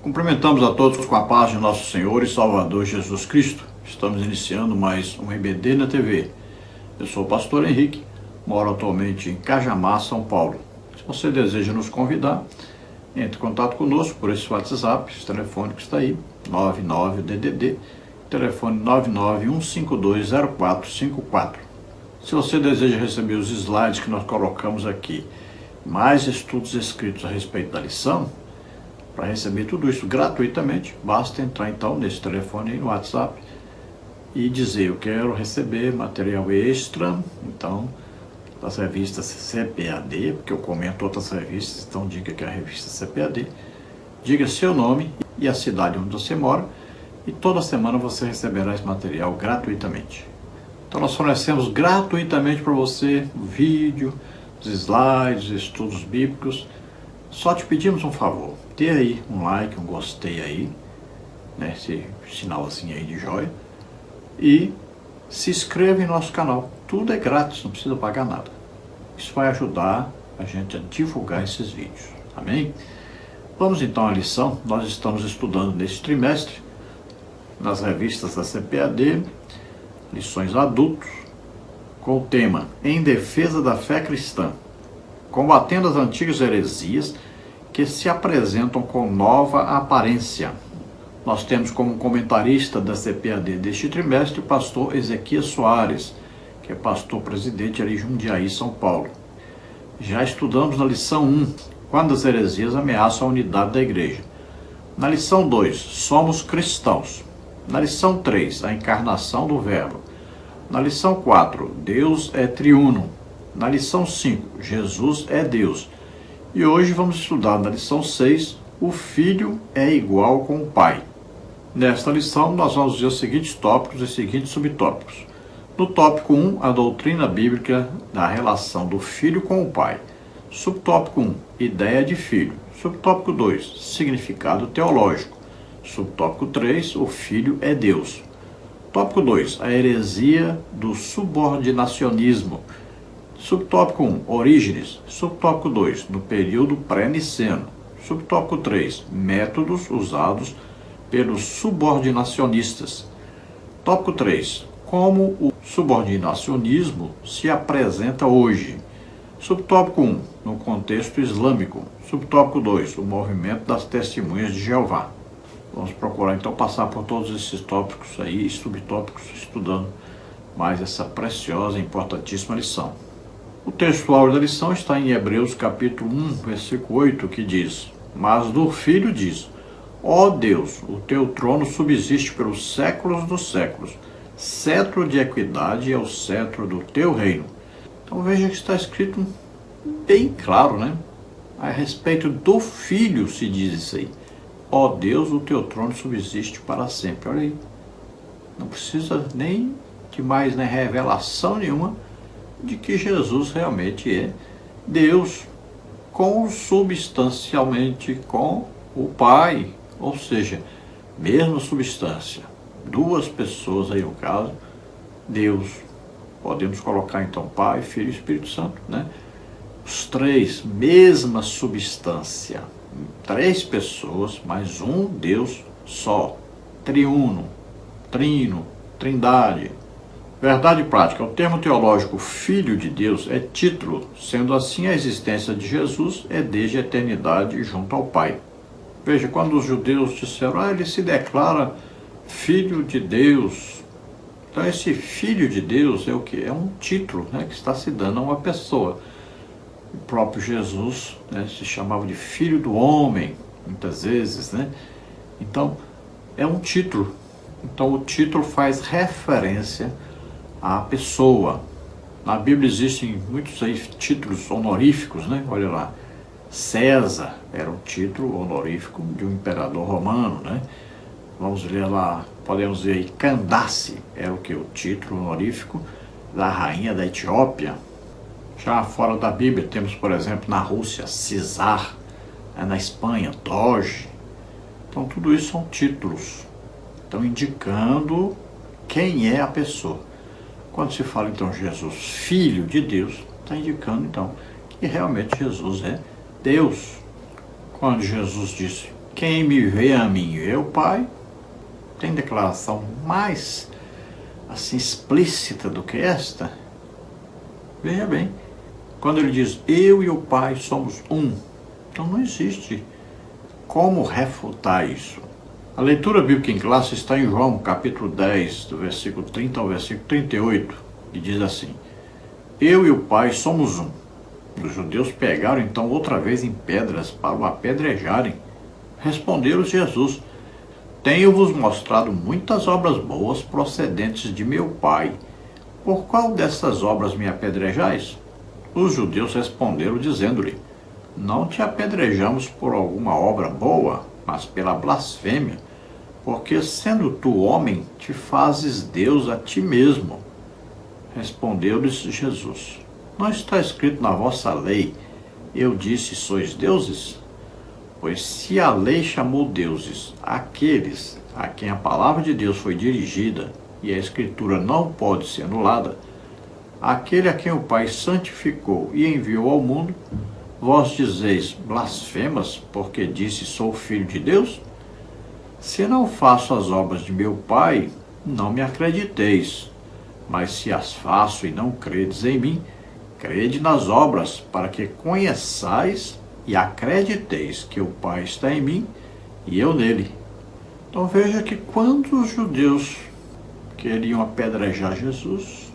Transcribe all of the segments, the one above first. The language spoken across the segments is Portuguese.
Cumprimentamos a todos com a paz de nosso Senhor e Salvador Jesus Cristo. Estamos iniciando mais um EBD na TV. Eu sou o pastor Henrique, moro atualmente em Cajamar, São Paulo. Se você deseja nos convidar, entre em contato conosco por esse WhatsApp, esse telefone que está aí, 99DDD, telefone 991520454. Se você deseja receber os slides que nós colocamos aqui, mais estudos escritos a respeito da lição, para receber tudo isso gratuitamente, basta entrar então nesse telefone aí no WhatsApp e dizer: eu quero receber material extra, então, das revistas CPAD, porque eu comento outras revistas, então diga que é a revista CPAD, diga seu nome e a cidade onde você mora, e toda semana você receberá esse material gratuitamente. Então nós fornecemos gratuitamente para você o vídeo, os slides, estudos bíblicos. Só te pedimos um favor: dê aí um like, um gostei aí, né, esse sinalzinho aí de joia, e se inscreva em nosso canal. Tudo é grátis, não precisa pagar nada. Isso vai ajudar a gente a divulgar esses vídeos, amém? Vamos então à lição. Nós estamos estudando neste trimestre, nas revistas da CPAD, lições adultos, com o tema Em Defesa da Fé Cristã, combatendo as antigas heresias que se apresentam com nova aparência. Nós temos como comentarista da CPAD deste trimestre o pastor Ezequias Soares, que é pastor presidente ali em Jundiaí, São Paulo. Já estudamos na lição 1, quando as heresias ameaçam a unidade da igreja. Na lição 2, somos cristãos. Na lição 3, a encarnação do Verbo. Na lição 4, Deus é triuno. Na lição 5, Jesus é Deus. E hoje vamos estudar na lição 6, o Filho é igual com o Pai. Nesta lição nós vamos ver os seguintes tópicos e seguintes subtópicos. No tópico 1, a doutrina bíblica da relação do Filho com o Pai. Subtópico 1, ideia de Filho. Subtópico 2, significado teológico. Subtópico 3, o Filho é Deus. Tópico 2, a heresia do subordinacionismo. Subtópico 1, Orígenes. Subtópico 2, no período pré-niceno. Subtópico 3, métodos usados pelos subordinacionistas. Tópico 3, como o subordinacionismo se apresenta hoje. Subtópico 1, no contexto islâmico. Subtópico 2, o movimento das testemunhas de Jeová. Vamos procurar então passar por todos esses tópicos aí, subtópicos, estudando mais essa preciosa e importantíssima lição. O textual da lição está em Hebreus capítulo 1, versículo 8, que diz: Mas do Filho diz: Ó Deus, o teu trono subsiste pelos séculos dos séculos, cetro de equidade é o cetro do teu reino. Então veja que está escrito bem claro, né? A respeito do Filho se diz isso aí. Ó Deus, o teu trono subsiste para sempre. Olha aí. Não precisa nem de mais, né, revelação nenhuma de que Jesus realmente é Deus, consubstancialmente com o Pai, ou seja, mesma substância, duas pessoas aí no caso, Deus. Podemos colocar então Pai, Filho e Espírito Santo, né? Os três, mesma substância, três pessoas, mas um Deus só, triuno, trino, trindade. Verdade prática: o termo teológico Filho de Deus é título, sendo assim a existência de Jesus é desde a eternidade junto ao Pai. Veja, quando os judeus disseram: ele se declara Filho de Deus. Então esse Filho de Deus é o que? É um título, né, que está se dando a uma pessoa. O próprio Jesus, né, se chamava de Filho do Homem, muitas vezes, né? Então, é um título. Então o título faz referência à pessoa. Na Bíblia existem muitos aí títulos honoríficos, né? Olha lá, César era um título honorífico de um imperador romano, né? Vamos ler lá, podemos ver aí, Candace era o que? O título honorífico da rainha da Etiópia. Já fora da Bíblia temos, por exemplo, na Rússia, Czar, na Espanha, Doge. Então tudo isso são títulos, estão indicando quem é a pessoa. Quando se fala então Jesus, Filho de Deus, está indicando então que realmente Jesus é Deus. Quando Jesus disse: Quem me vê a mim vê o Pai. Tem declaração mais assim explícita do que esta? Veja bem, quando ele diz eu e o Pai somos um, então não existe como refutar isso. A leitura bíblica em classe está em João, capítulo 10, do versículo 30 ao versículo 38, e diz assim: eu e o Pai somos um. Os judeus pegaram então outra vez em pedras para o apedrejarem. Respondeu Jesus: tenho-vos mostrado muitas obras boas procedentes de meu Pai. Por qual dessas obras me apedrejais? Os judeus responderam dizendo-lhe: não te apedrejamos por alguma obra boa, mas pela blasfêmia, porque sendo tu homem, te fazes Deus a ti mesmo. Respondeu-lhes Jesus: não está escrito na vossa lei, eu disse, sois deuses? Pois se a lei chamou deuses aqueles a quem a palavra de Deus foi dirigida, e a Escritura não pode ser anulada, aquele a quem o Pai santificou e enviou ao mundo, vós dizeis blasfemas, porque disse sou filho de Deus? Se não faço as obras de meu Pai, não me acrediteis. Mas se as faço e não credes em mim, crede nas obras, para que conheçais e acrediteis que o Pai está em mim e eu nele. Então veja que quando os judeus queriam apedrejar Jesus,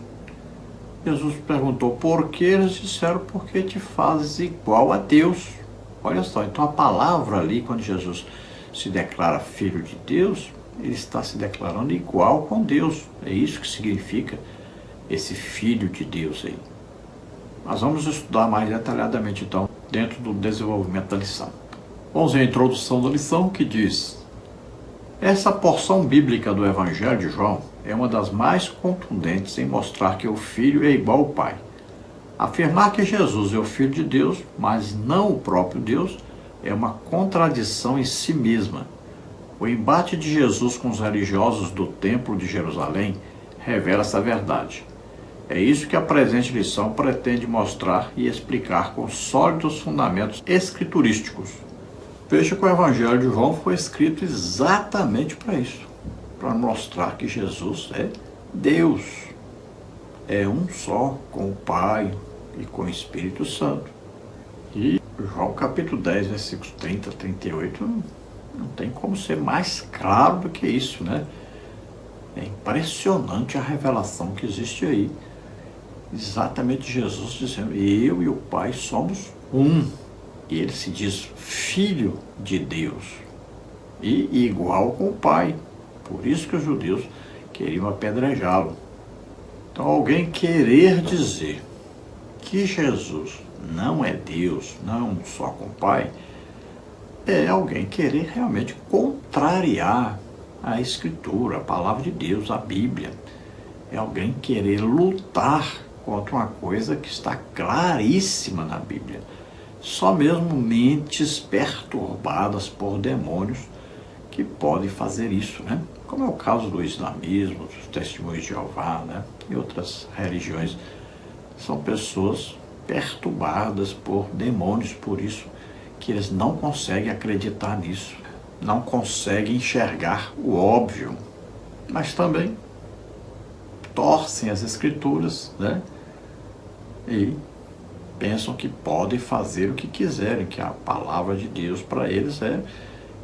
Jesus perguntou por que. Eles disseram: porque te fazes igual a Deus. Olha só, então a palavra ali, quando Jesus se declara filho de Deus, ele está se declarando igual com Deus. É isso que significa esse filho de Deus aí. Nós vamos estudar mais detalhadamente então, dentro do desenvolvimento da lição. Vamos à introdução da lição, que diz: essa porção bíblica do Evangelho de João é uma das mais contundentes em mostrar que o Filho é igual ao Pai. Afirmar que Jesus é o Filho de Deus, mas não o próprio Deus, é uma contradição em si mesma. O embate de Jesus com os religiosos do Templo de Jerusalém revela essa verdade. É isso que a presente lição pretende mostrar e explicar com sólidos fundamentos escriturísticos. Veja que o Evangelho de João foi escrito exatamente para isso, para mostrar que Jesus é Deus, é um só com o Pai e com o Espírito Santo. E João capítulo 10, versículos 30 a 38, não tem como ser mais claro do que isso, né? É impressionante a revelação que existe aí. Exatamente Jesus dizendo: eu e o Pai somos um. E ele se diz filho de Deus e igual com o Pai. Por isso que os judeus queriam apedrejá-lo. Então, alguém querer dizer que Jesus não é Deus, não só com o Pai, é alguém querer realmente contrariar a Escritura, a palavra de Deus, a Bíblia. É alguém querer lutar contra uma coisa que está claríssima na Bíblia. Só mesmo mentes perturbadas por demônios que podem fazer isso, né? Como é o caso do islamismo, dos testemunhos de Jeová, né? E outras religiões. São pessoas perturbadas por demônios, por isso que eles não conseguem acreditar nisso, não conseguem enxergar o óbvio, mas também torcem as Escrituras, né? E pensam que podem fazer o que quiserem, que a palavra de Deus para eles é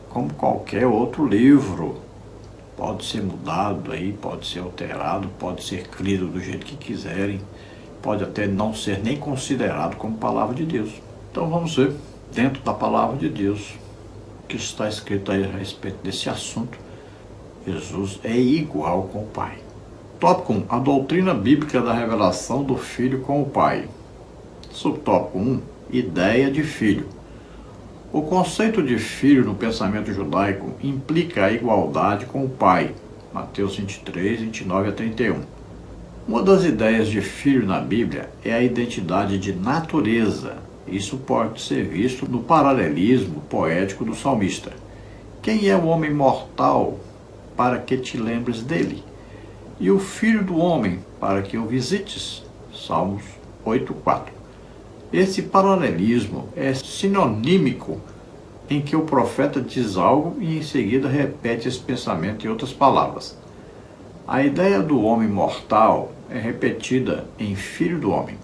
como qualquer outro livro. Pode ser mudado aí, pode ser alterado, pode ser crido do jeito que quiserem, pode até não ser nem considerado como palavra de Deus. Então vamos ver, dentro da palavra de Deus, o que está escrito aí a respeito desse assunto. Jesus é igual com o Pai. Tópico 1. A doutrina bíblica da revelação do Filho com o Pai. Subtópico 1. Ideia de filho. O conceito de filho no pensamento judaico implica a igualdade com o Pai. Mateus 23, 29 a 31. Uma das ideias de filho na Bíblia é a identidade de natureza. Isso pode ser visto no paralelismo poético do salmista. Quem é o homem mortal para que te lembres dele? E o filho do homem para que o visites? Salmos 8:4. Esse paralelismo é sinonímico em que o profeta diz algo e em seguida repete esse pensamento em outras palavras. A ideia do homem mortal é repetida em Filho do Homem.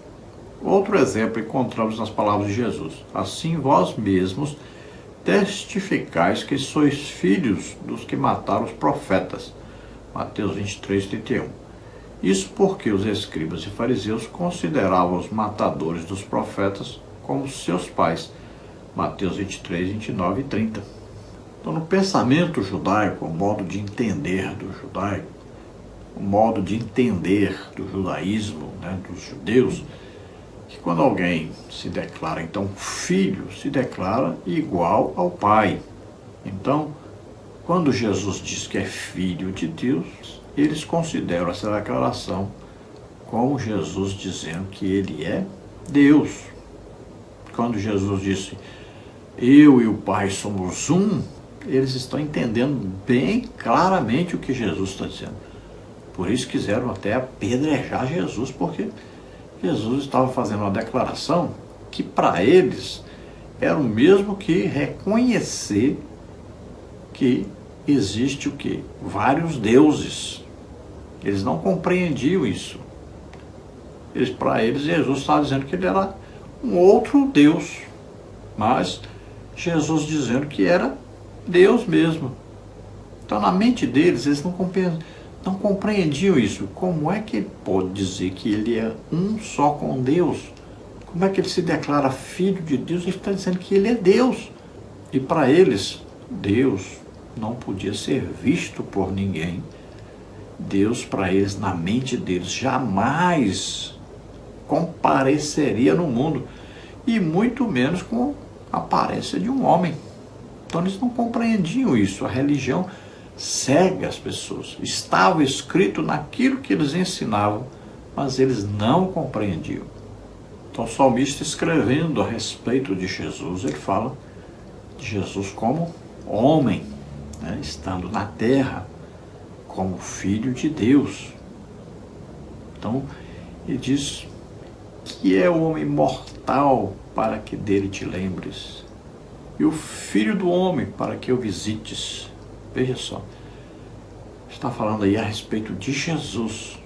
Outro exemplo encontramos nas palavras de Jesus. Assim vós mesmos testificais que sois filhos dos que mataram os profetas. Mateus 23, 31. Isso porque os escribas e fariseus consideravam os matadores dos profetas como seus pais. Mateus 23, 29 e 30. Então, no pensamento judaico, o modo de entender do judaico, o modo de entender do judaísmo, dos judeus, que quando alguém se declara, então, filho, se declara igual ao pai. Então, quando Jesus diz que é filho de Deus, eles consideram essa declaração como Jesus dizendo que ele é Deus. Quando Jesus disse, eu e o Pai somos um, eles estão entendendo bem claramente o que Jesus está dizendo. Por isso quiseram até apedrejar Jesus, porque Jesus estava fazendo uma declaração que para eles era o mesmo que reconhecer que existe o quê? Vários deuses. Eles não compreendiam isso. Para eles, Jesus estava dizendo que ele era um outro Deus, mas Jesus dizendo que era Deus mesmo. Então, na mente deles, eles não compreendiam isso. Como é que ele pode dizer que ele é um só com Deus? Como é que ele se declara filho de Deus? Ele está dizendo que ele é Deus. E para eles, Deus não podia ser visto por ninguém. Deus, para eles, na mente deles, jamais compareceria no mundo, e muito menos com a aparência de um homem. Então eles não compreendiam isso. A religião cega as pessoas. Estava escrito naquilo que eles ensinavam, mas eles não compreendiam. Então o salmista, escrevendo a respeito de Jesus, ele fala de Jesus como homem, estando na terra, como filho de Deus. Então ele diz que é o homem mortal para que dele te lembres, e o filho do homem para que o visites. Veja só, está falando aí a respeito de Jesus,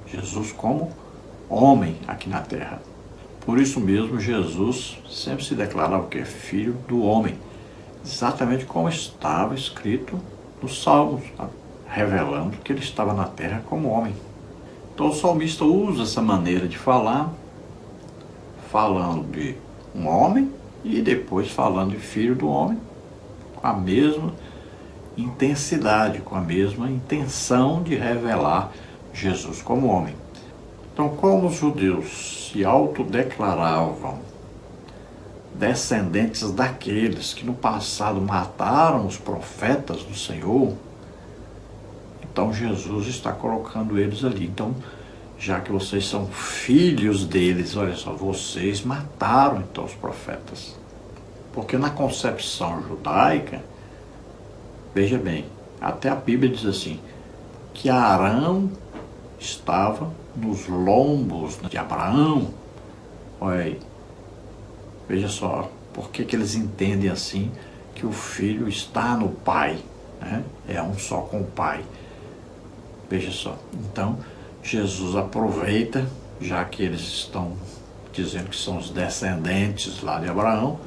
Jesus como homem aqui na terra. Por isso mesmo, Jesus sempre se declarava que é filho do homem, exatamente como estava escrito nos Salmos, revelando que ele estava na terra como homem. Então o salmista usa essa maneira de falar, falando de um homem e depois falando de filho do homem, com a mesma intensidade, com a mesma intenção de revelar Jesus como homem. Então, como os judeus se autodeclaravam descendentes daqueles que no passado mataram os profetas do Senhor, então Jesus está colocando eles ali. Então, já que vocês são filhos deles, olha só, vocês mataram então os profetas. Porque na concepção judaica, veja bem, até a Bíblia diz assim, que Arão estava nos lombos de Abraão. Olha aí, veja só, por que eles entendem assim que o filho está no pai, é um só com o pai. Veja só, então Jesus aproveita, já que eles estão dizendo que são os descendentes lá de Abraão,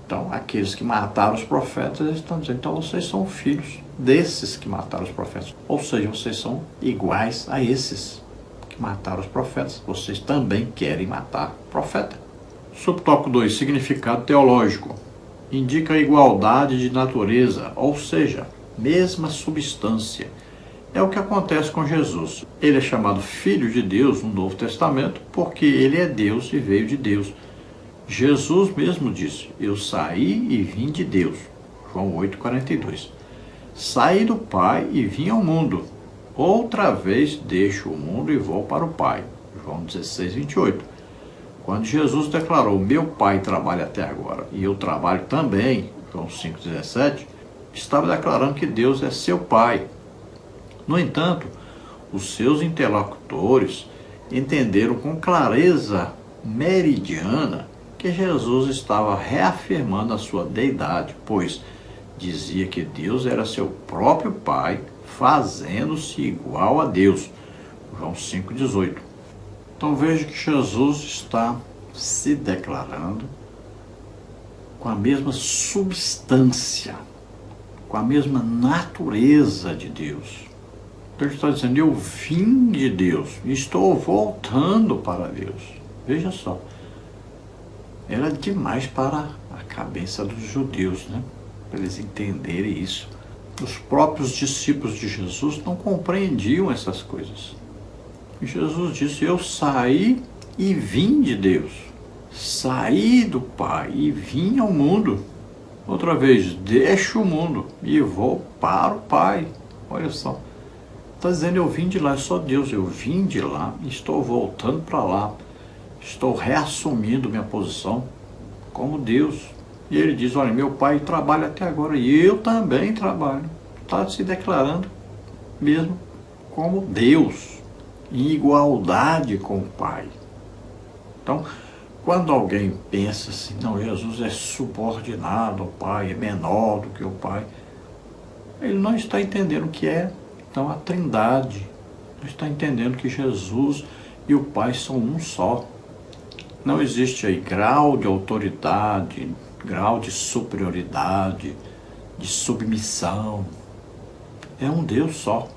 então aqueles que mataram os profetas, eles estão dizendo, então vocês são filhos desses que mataram os profetas, ou seja, vocês são iguais a esses que mataram os profetas, vocês também querem matar o profeta. Subtópico 2, significado teológico, indica a igualdade de natureza, ou seja, mesma substância. É o que acontece com Jesus. Ele é chamado Filho de Deus no Novo Testamento porque ele é Deus e veio de Deus. Jesus mesmo disse, eu saí e vim de Deus. João 8,42. Saí do Pai e vim ao mundo. Outra vez deixo o mundo e vou para o Pai. João 16,28. Quando Jesus declarou, meu Pai trabalha até agora e eu trabalho também, João 5,17, estava declarando que Deus é seu Pai. No entanto, os seus interlocutores entenderam com clareza meridiana que Jesus estava reafirmando a sua deidade, pois dizia que Deus era seu próprio Pai, fazendo-se igual a Deus. João 5,18. Então veja que Jesus está se declarando com a mesma substância, com a mesma natureza de Deus. Então ele está dizendo, eu vim de Deus, estou voltando para Deus. Veja só, era demais para a cabeça dos judeus, né? Para eles entenderem isso. Os próprios discípulos de Jesus não compreendiam essas coisas. E Jesus disse, eu saí e vim de Deus. Saí do Pai e vim ao mundo. Outra vez, deixo o mundo e vou para o Pai. Olha só. Está dizendo, eu vim de lá, é só Deus. Eu vim de lá e estou voltando para lá. Estou reassumindo minha posição como Deus. E ele diz, olha, meu Pai trabalha até agora e eu também trabalho. Está se declarando mesmo como Deus, em igualdade com o Pai. Então, quando alguém pensa assim, não, Jesus é subordinado ao Pai, é menor do que o Pai, ele não está entendendo o que é, então, a Trindade. Não está entendendo que Jesus e o Pai são um só. Não existe aí grau de autoridade, grau de superioridade, de submissão. É um Deus só.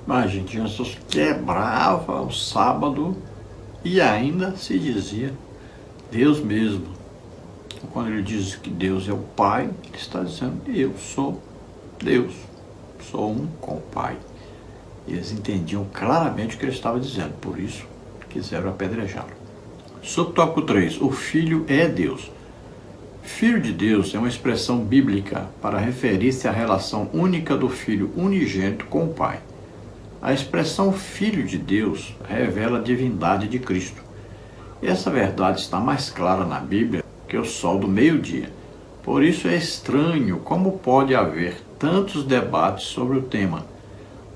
Imagine, Jesus quebrava o sábado e ainda se dizia Deus mesmo. Quando ele diz que Deus é o Pai, ele está dizendo, eu sou Deus, sou um com o Pai. Eles entendiam claramente o que ele estava dizendo, por isso quiseram apedrejá-lo. Subtópico 3, o Filho é Deus. Filho de Deus é uma expressão bíblica para referir-se à relação única do Filho unigênito com o Pai. A expressão Filho de Deus revela a divindade de Cristo. Essa verdade está mais clara na Bíblia que o sol do meio-dia. Por isso é estranho como pode haver tantos debates sobre o tema.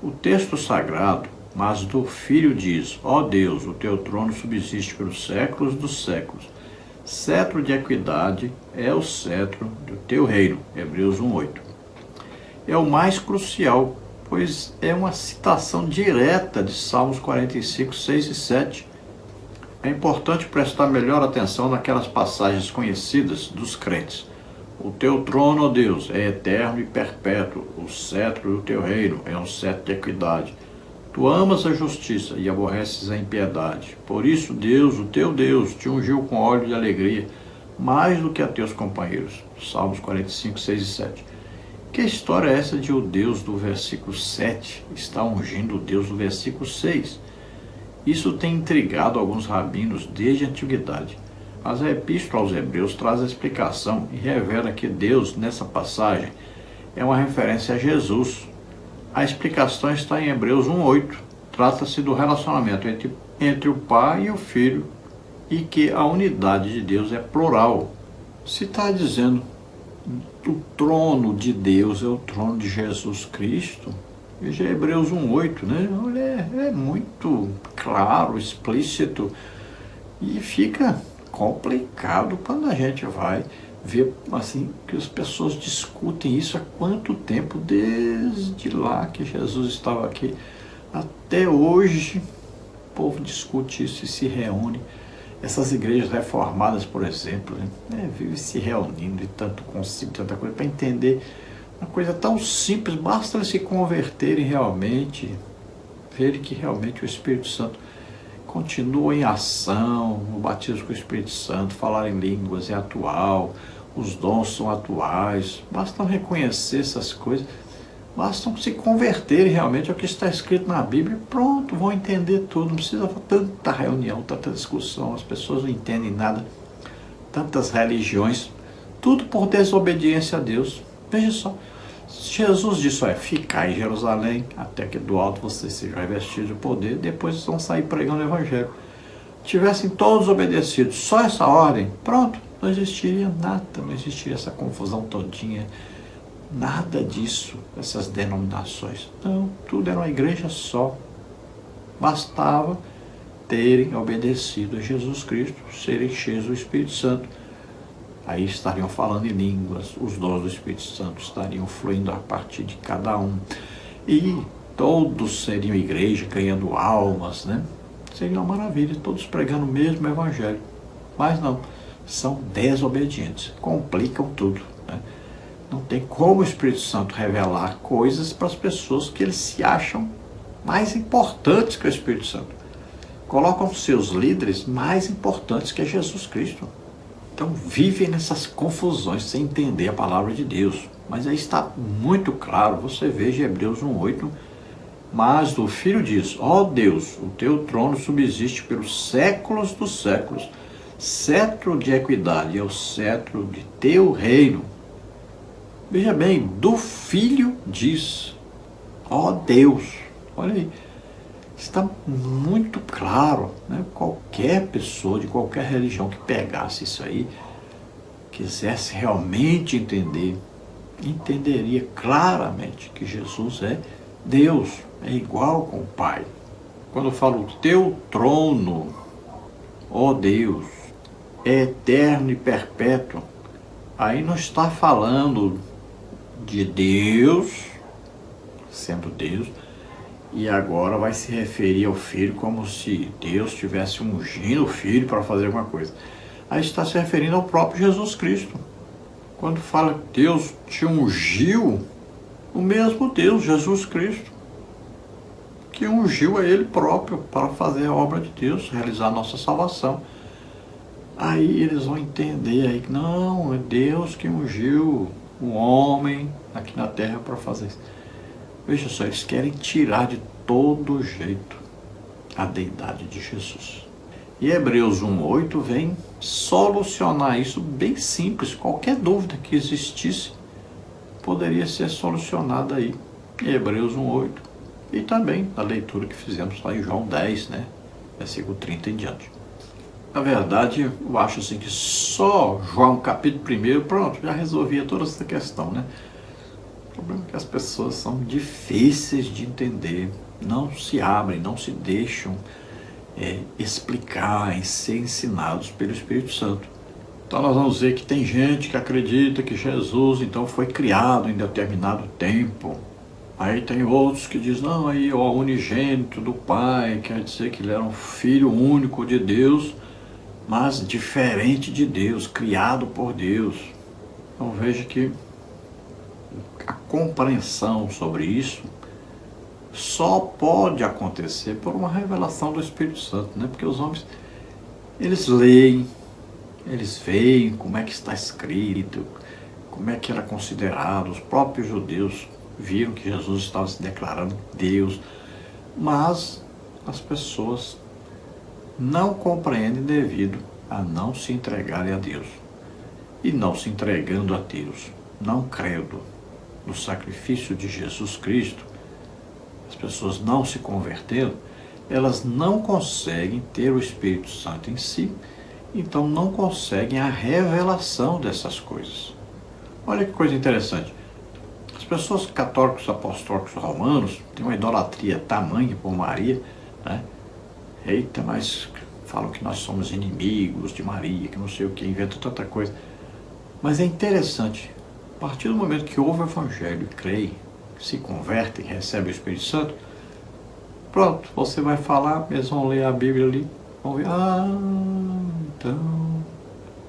O texto sagrado, mas do Filho diz, ó Deus, o teu trono subsiste pelos séculos dos séculos. Cetro de equidade é o cetro do teu reino. Hebreus 1,8. É o mais crucial, pois é uma citação direta de Salmos 45, 6 e 7. É importante prestar melhor atenção naquelas passagens conhecidas dos crentes. O teu trono, ó Deus, é eterno e perpétuo. O cetro do teu reino é um cetro de equidade. Tu amas a justiça e aborreces a impiedade. Por isso, Deus, o teu Deus, te ungiu com óleo de alegria, mais do que a teus companheiros. Salmos 45, 6 e 7. Que história é essa de o Deus do versículo 7 está ungindo o Deus do versículo 6? Isso tem intrigado alguns rabinos desde a antiguidade. Mas a Epístola aos Hebreus traz a explicação e revela que Deus, nessa passagem, é uma referência a Jesus. A explicação está em Hebreus 1,8. Trata-se do relacionamento entre o Pai e o Filho e que a unidade de Deus é plural. Se está dizendo o trono de Deus é o trono de Jesus Cristo, veja Hebreus 1,8, né? É muito claro, explícito e fica complicado quando a gente vai ver assim que as pessoas discutem isso há quanto tempo, desde lá que Jesus estava aqui até hoje o povo discute isso e se reúne. Essas igrejas reformadas, por exemplo, né, vivem se reunindo e tanto concílio, tanta coisa para entender uma coisa tão simples, basta eles se converterem realmente, verem que realmente o Espírito Santo continua em ação, o batismo com o Espírito Santo, falar em línguas é atual, os dons são atuais, basta reconhecer essas coisas, basta se converterem realmente ao que está escrito na Bíblia, pronto, vão entender tudo, não precisa tanta reunião, tanta discussão, as pessoas não entendem nada, tantas religiões, tudo por desobediência a Deus. Veja só, Jesus disse, ficai em Jerusalém, até que do alto vocês sejam revestidos de poder, depois vão sair pregando o Evangelho. Tivessem todos obedecidos, só essa ordem, pronto, não existiria nada, não existiria essa confusão todinha, nada disso, essas denominações. Não, tudo era uma igreja só. Bastava terem obedecido a Jesus Cristo, serem cheios do Espírito Santo. Aí estariam falando em línguas, os dons do Espírito Santo estariam fluindo a partir de cada um. E todos seriam igreja, ganhando almas, né? Seria uma maravilha, todos pregando o mesmo evangelho. Mas não, são desobedientes, complicam tudo, né? Não tem como o Espírito Santo revelar coisas para as pessoas que eles se acham mais importantes que o Espírito Santo. Colocam seus líderes mais importantes que Jesus Cristo. Então vivem nessas confusões sem entender a palavra de Deus. Mas aí está muito claro, você veja Hebreus 1:8, mas o Filho diz, ó Deus, o teu trono subsiste pelos séculos dos séculos, cetro de equidade é o cetro de teu reino. Veja bem, do Filho diz, ó Deus, olha aí, está muito claro, né? Qualquer pessoa de qualquer religião que pegasse isso aí, quisesse realmente entender, entenderia claramente que Jesus é Deus, é igual com o Pai. Quando eu falo teu trono, ó Deus, é eterno e perpétuo, aí não está falando de Deus, sendo Deus, e agora vai se referir ao Filho como se Deus tivesse ungindo o Filho para fazer alguma coisa. Aí está se referindo ao próprio Jesus Cristo. Quando fala que Deus te ungiu, o mesmo Deus, Jesus Cristo, que ungiu a Ele próprio para fazer a obra de Deus, realizar a nossa salvação. Aí eles vão entender aí que não, é Deus que ungiu o homem aqui na terra para fazer isso. Veja só, eles querem tirar de todo jeito a deidade de Jesus. E Hebreus 1:8 vem solucionar isso bem simples. Qualquer dúvida que existisse poderia ser solucionada aí em Hebreus 1:8. E também na leitura que fizemos lá em João 10, né? Versículo 30 em diante. Na verdade, eu acho assim que só João capítulo 1, pronto, já resolvia toda essa questão, né? O problema é que as pessoas são difíceis de entender, não se abrem, não se deixam explicar e ser ensinados pelo Espírito Santo. Então nós vamos ver que tem gente que acredita que Jesus então foi criado em determinado tempo. Aí tem outros que dizem, não, aí o unigênito do Pai, quer dizer que ele era um filho único de Deus, mas diferente de Deus, criado por Deus. Então veja que a compreensão sobre isso só pode acontecer por uma revelação do Espírito Santo, né? Porque os homens, eles leem, eles veem como é que está escrito, como é que era considerado, os próprios judeus viram que Jesus estava se declarando Deus, mas as pessoas não compreendem devido a não se entregarem a Deus. E não se entregando a Deus, não crendo no sacrifício de Jesus Cristo, as pessoas não se convertendo, elas não conseguem ter o Espírito Santo em si, então não conseguem a revelação dessas coisas. Olha que coisa interessante. As pessoas católicos apostólicos romanos têm uma idolatria tamanha por Maria, né? Eita, mas falam que nós somos inimigos de Maria, que não sei o que, inventam tanta coisa. Mas é interessante, a partir do momento que ouve o Evangelho e creem, se convertem, recebem o Espírito Santo, pronto, você vai falar, eles vão ler a Bíblia ali, vão ver, então,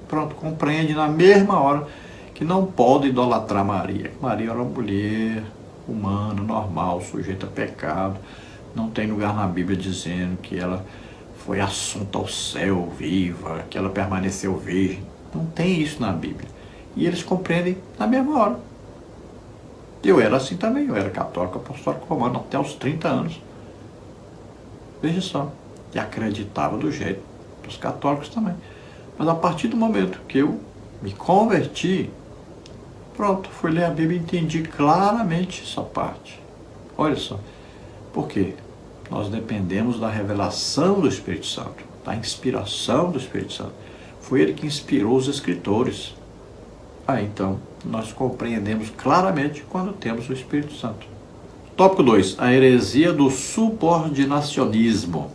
pronto, compreende na mesma hora que não pode idolatrar Maria. Maria era uma mulher humana, normal, sujeita a pecado, não tem lugar na Bíblia dizendo que ela foi assunta ao céu viva, que ela permaneceu virgem. Não tem isso na Bíblia. E eles compreendem na mesma hora. Eu era assim também, eu era católico, apostólico romano até os 30 anos. Veja só, e acreditava do jeito dos católicos também. Mas a partir do momento que eu me converti, pronto, fui ler a Bíblia e entendi claramente essa parte. Olha só, por quê? Nós dependemos da revelação do Espírito Santo, da inspiração do Espírito Santo. Foi ele que inspirou os escritores. Então, nós compreendemos claramente quando temos o Espírito Santo. Tópico 2. A heresia do subordinacionismo.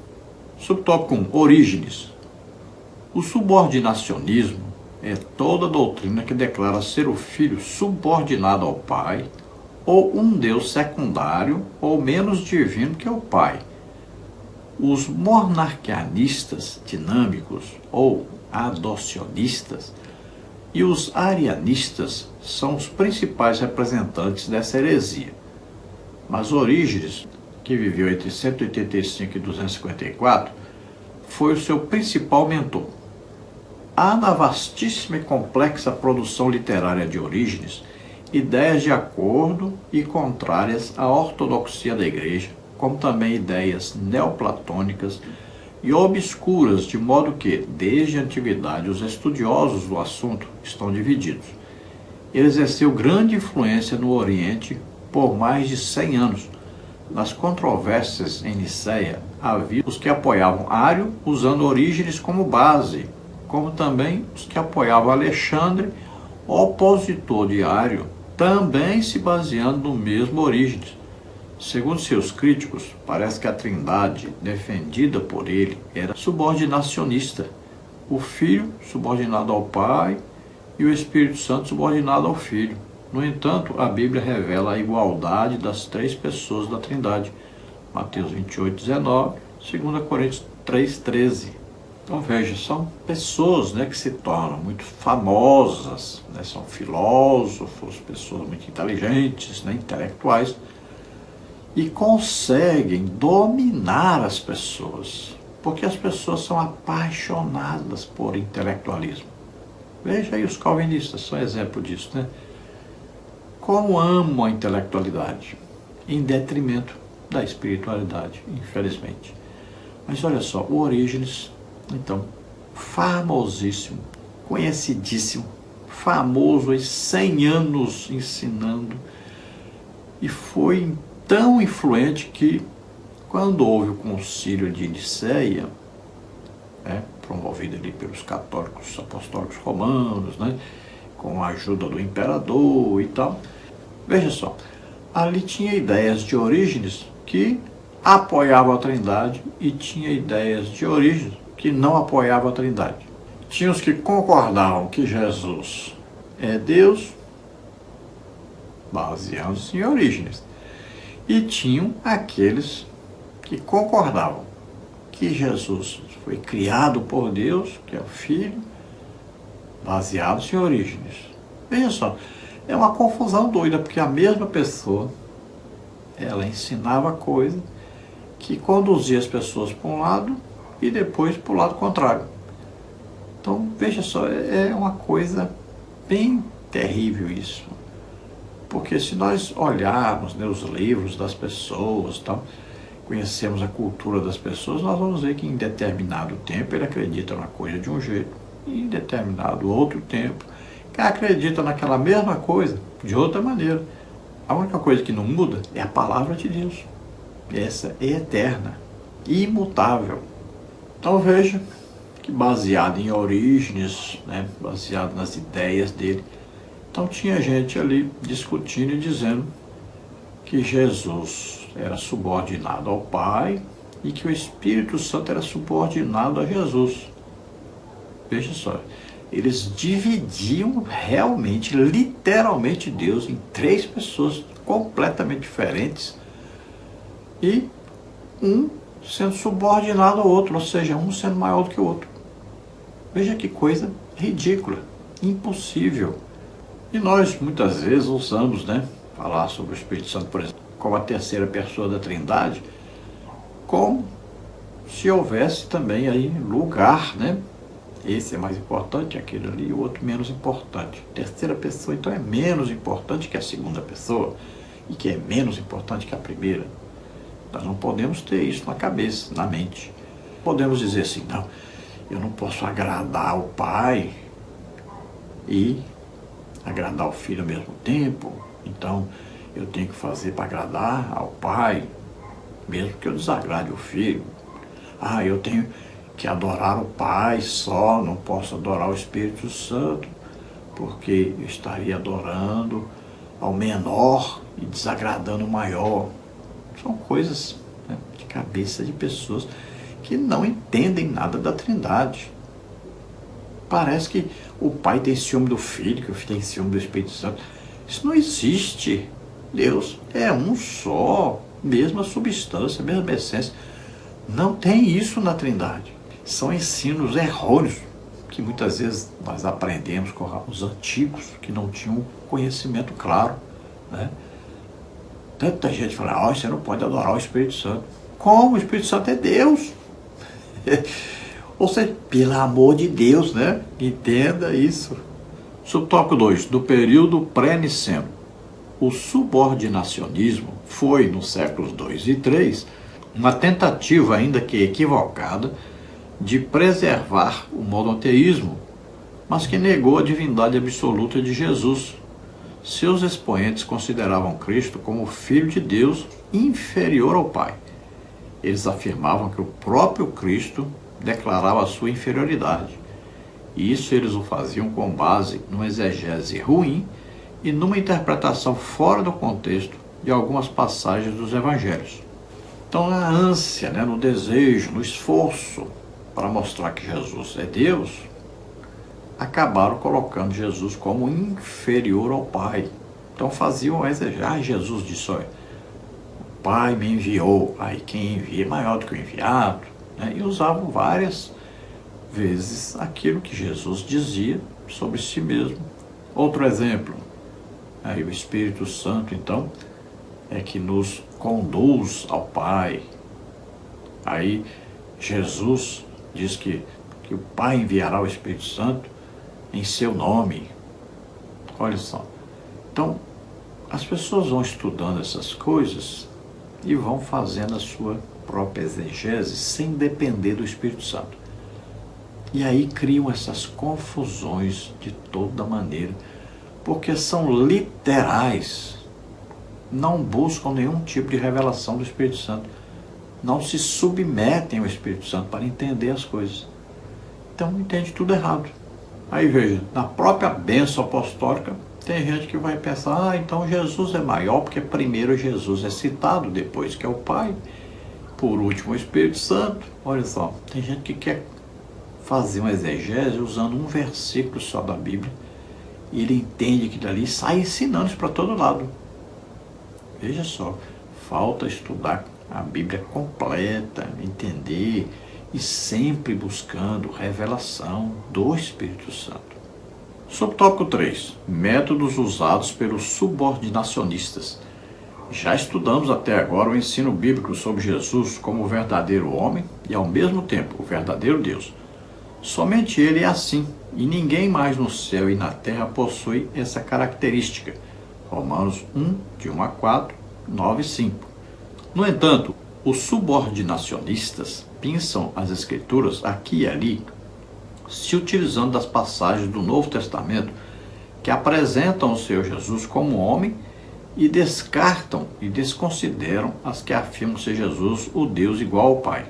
Subtópico 1. Orígenes. O subordinacionismo é toda doutrina que declara ser o filho subordinado ao pai, ou um Deus secundário ou menos divino que o pai. Os monarquianistas dinâmicos ou adocionistas e os arianistas são os principais representantes dessa heresia. Mas Orígenes, que viveu entre 185 e 254, foi o seu principal mentor. Há na vastíssima e complexa produção literária de Orígenes ideias de acordo e contrárias à ortodoxia da Igreja, como também ideias neoplatônicas e obscuras, de modo que, desde a antiguidade, os estudiosos do assunto estão divididos. Ele exerceu grande influência no Oriente por mais de 100 anos. Nas controvérsias em Nicéia, havia os que apoiavam Ário, usando Orígenes como base, como também os que apoiavam Alexandre, opositor de Ário, também se baseando no mesmo Orígenes. Segundo seus críticos, parece que a trindade defendida por ele era subordinacionista, o Filho subordinado ao Pai e o Espírito Santo subordinado ao Filho. No entanto, a Bíblia revela a igualdade das três pessoas da trindade. Mateus 28:19, 2 Coríntios 3:13. Então veja, são pessoas, que se tornam muito famosas, são filósofos, pessoas muito inteligentes, intelectuais, e conseguem dominar as pessoas, porque as pessoas são apaixonadas por intelectualismo. Veja aí os calvinistas, são exemplo disso, Como amam a intelectualidade, em detrimento da espiritualidade, infelizmente. Mas olha só, o Orígenes, então, famosíssimo, conhecidíssimo, famoso há 100 anos ensinando, e foi tão influente que, quando houve o concílio de Nicéia, promovido ali pelos católicos apostólicos romanos, com a ajuda do imperador e tal, veja só, ali tinha ideias de Orígenes que apoiavam a Trindade e tinha ideias de Orígenes que não apoiavam a Trindade. Tinha os que concordavam que Jesus é Deus, baseando-se em Orígenes. E tinham aqueles que concordavam que Jesus foi criado por Deus, que é o Filho, baseados em Orígenes. Veja só, é uma confusão doida, porque a mesma pessoa, ela ensinava coisa que conduzia as pessoas para um lado e depois para o lado contrário. Então, veja só, é uma coisa bem terrível isso. Porque se nós olharmos os livros das pessoas, conhecemos a cultura das pessoas, nós vamos ver que em determinado tempo ele acredita na coisa de um jeito, e em determinado outro tempo ele acredita naquela mesma coisa de outra maneira. A única coisa que não muda é a palavra de Deus. Essa é eterna, imutável. Então veja que baseado em Orígenes, baseado nas ideias dele, então tinha gente ali discutindo e dizendo que Jesus era subordinado ao Pai e que o Espírito Santo era subordinado a Jesus. Veja só, eles dividiam realmente, literalmente Deus em três pessoas completamente diferentes e um sendo subordinado ao outro, ou seja, um sendo maior do que o outro. Veja que coisa ridícula, impossível. E nós, muitas vezes, usamos, falar sobre o Espírito Santo, por exemplo, como a terceira pessoa da Trindade, como se houvesse também aí lugar, Esse é mais importante, aquele ali, e o outro menos importante. Terceira pessoa, então, é menos importante que a segunda pessoa, e que é menos importante que a primeira. Nós não podemos ter isso na cabeça, na mente. Podemos dizer assim, não, eu não posso agradar o Pai e agradar o Filho ao mesmo tempo, então eu tenho que fazer para agradar ao Pai, mesmo que eu desagrade o Filho. Eu tenho que adorar o Pai só, não posso adorar o Espírito Santo, porque eu estaria adorando ao menor e desagradando o maior. São coisas de cabeça de pessoas que não entendem nada da Trindade. Parece que o Pai tem ciúme do Filho, que o Filho tem ciúme do Espírito Santo. Isso não existe. Deus é um só, mesma substância, mesma essência. Não tem isso na Trindade. São ensinos errôneos que muitas vezes nós aprendemos com os antigos que não tinham conhecimento claro, né? Tanta gente fala, você não pode adorar o Espírito Santo. Como? O Espírito Santo é Deus. Ou seja, pelo amor de Deus, né? Entenda isso. Subtópico 2, do período pré-niceno. O subordinacionismo foi, nos séculos 2 e 3, uma tentativa, ainda que equivocada, de preservar o monoteísmo, mas que negou a divindade absoluta de Jesus. Seus expoentes consideravam Cristo como Filho de Deus inferior ao Pai. Eles afirmavam que o próprio Cristo declarava a sua inferioridade. E isso eles o faziam com base numa exegese ruim e numa interpretação fora do contexto de algumas passagens dos evangelhos. Então, na ânsia, no desejo, no esforço para mostrar que Jesus é Deus, acabaram colocando Jesus como inferior ao Pai. Então faziam exegese. Jesus disse, olha, o Pai me enviou, aí quem envia é maior do que o enviado, né? E usavam várias vezes aquilo que Jesus dizia sobre si mesmo. Outro exemplo, aí o Espírito Santo, então, é que nos conduz ao Pai. Aí Jesus diz que o Pai enviará o Espírito Santo em seu nome. Olha só. Então, as pessoas vão estudando essas coisas e vão fazendo a sua própria exegese sem depender do Espírito Santo. E aí criam essas confusões de toda maneira, porque são literais, não buscam nenhum tipo de revelação do Espírito Santo, não se submetem ao Espírito Santo para entender as coisas. Então entende tudo errado. Aí veja, na própria bênção apostólica, tem gente que vai pensar, então Jesus é maior, porque primeiro Jesus é citado, depois que é o Pai, por último o Espírito Santo. Olha só, tem gente que quer fazer uma exegese usando um versículo só da Bíblia, e ele entende aquilo ali e sai ensinando isso para todo lado. Veja só, falta estudar a Bíblia completa, entender, e sempre buscando revelação do Espírito Santo. Subtópico 3. Métodos usados pelos subordinacionistas. Já estudamos até agora o ensino bíblico sobre Jesus como o verdadeiro homem e, ao mesmo tempo, o verdadeiro Deus. Somente ele é assim, e ninguém mais no céu e na terra possui essa característica. Romanos 1, de 1 a 4, 9 e 5. No entanto, os subordinacionistas pinçam as Escrituras aqui e ali, se utilizando das passagens do Novo Testamento que apresentam o Senhor Jesus como homem e descartam e desconsideram as que afirmam ser Jesus o Deus igual ao Pai.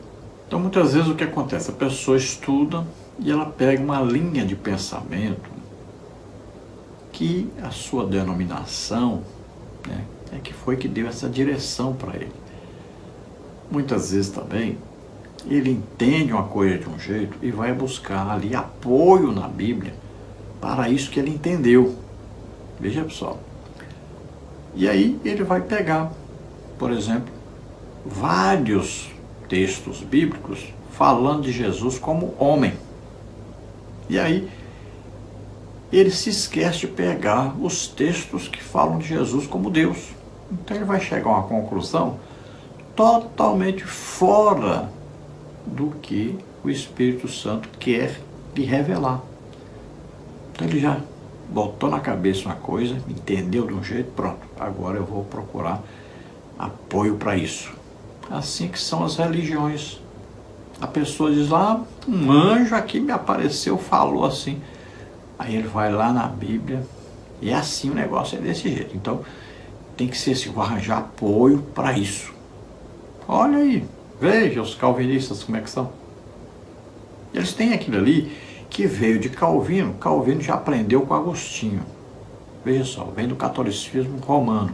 Então, muitas vezes o que acontece? A pessoa estuda e ela pega uma linha de pensamento que a sua denominação, é que foi que deu essa direção para ele. Muitas vezes também ele entende uma coisa de um jeito e vai buscar ali apoio na Bíblia para isso que ele entendeu. Veja, pessoal. E aí ele vai pegar, por exemplo, vários textos bíblicos falando de Jesus como homem. E aí ele se esquece de pegar os textos que falam de Jesus como Deus. Então ele vai chegar a uma conclusão totalmente fora do que o Espírito Santo quer lhe revelar. Então ele já botou na cabeça uma coisa, entendeu de um jeito, pronto, agora eu vou procurar apoio para isso. Assim que são as religiões. A pessoa diz lá, um anjo aqui me apareceu, falou assim. Aí ele vai lá na Bíblia e é assim, o negócio é desse jeito. Então tem que ser assim, vou arranjar apoio para isso. Olha aí, veja os calvinistas como é que são. Eles têm aquilo ali que veio de Calvino. Calvino já aprendeu com Agostinho. Veja só, vem do catolicismo romano.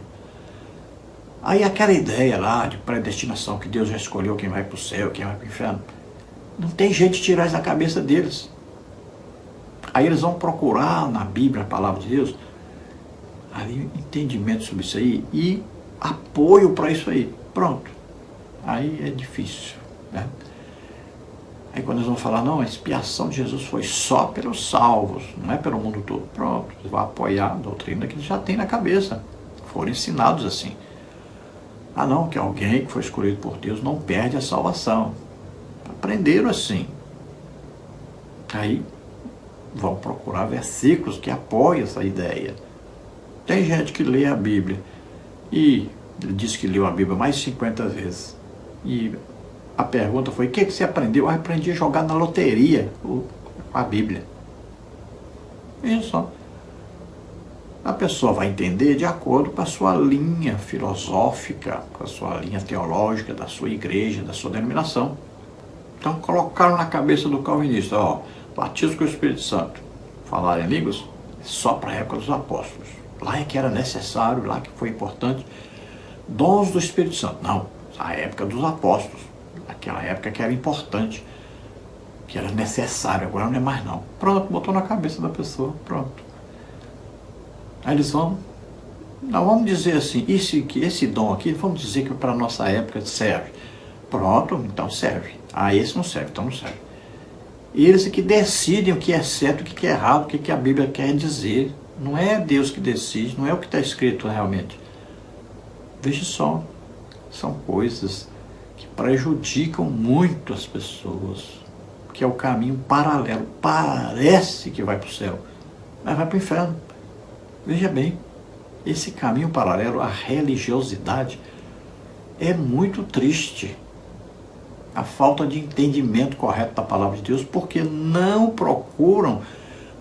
Aí aquela ideia lá de predestinação, que Deus já escolheu quem vai para o céu, quem vai para o inferno. Não tem jeito de tirar isso da cabeça deles. Aí eles vão procurar na Bíblia, a palavra de Deus, ali entendimento sobre isso aí e apoio para isso aí. Pronto. Aí é difícil, né? Aí quando eles vão falar, não, a expiação de Jesus foi só pelos salvos, não é pelo mundo todo. Pronto, eles vão apoiar a doutrina que eles já têm na cabeça. Foram ensinados assim. Ah não, que alguém que foi escolhido por Deus não perde a salvação. Aprenderam assim. Aí vão procurar versículos que apoiam essa ideia. Tem gente que lê a Bíblia e ele disse que leu a Bíblia mais de 50 vezes. E a pergunta foi, o que você aprendeu? Eu aprendi a jogar na loteria a Bíblia. Isso. A pessoa vai entender de acordo com a sua linha filosófica, com a sua linha teológica, da sua igreja, da sua denominação. Então colocaram na cabeça do calvinista, batismo com o Espírito Santo, falar em línguas, só para a época dos apóstolos. Lá é que era necessário, lá que foi importante. Dons do Espírito Santo. Não, a época dos apóstolos. Aquela época que era importante, que era necessário, agora não é mais não. Pronto, botou na cabeça da pessoa, pronto. Aí eles vão, não, vamos dizer assim, esse dom aqui, vamos dizer que para a nossa época serve. Pronto, então serve. Ah, esse não serve, então não serve. E eles que decidem o que é certo, o que é errado, o que a Bíblia quer dizer. Não é Deus que decide, não é o que está escrito realmente. Veja só, são coisas que prejudicam muito as pessoas, que é o caminho paralelo. Parece que vai para o céu, mas vai para o inferno. Veja bem, esse caminho paralelo à religiosidade é muito triste. A falta de entendimento correto da palavra de Deus, porque não procuram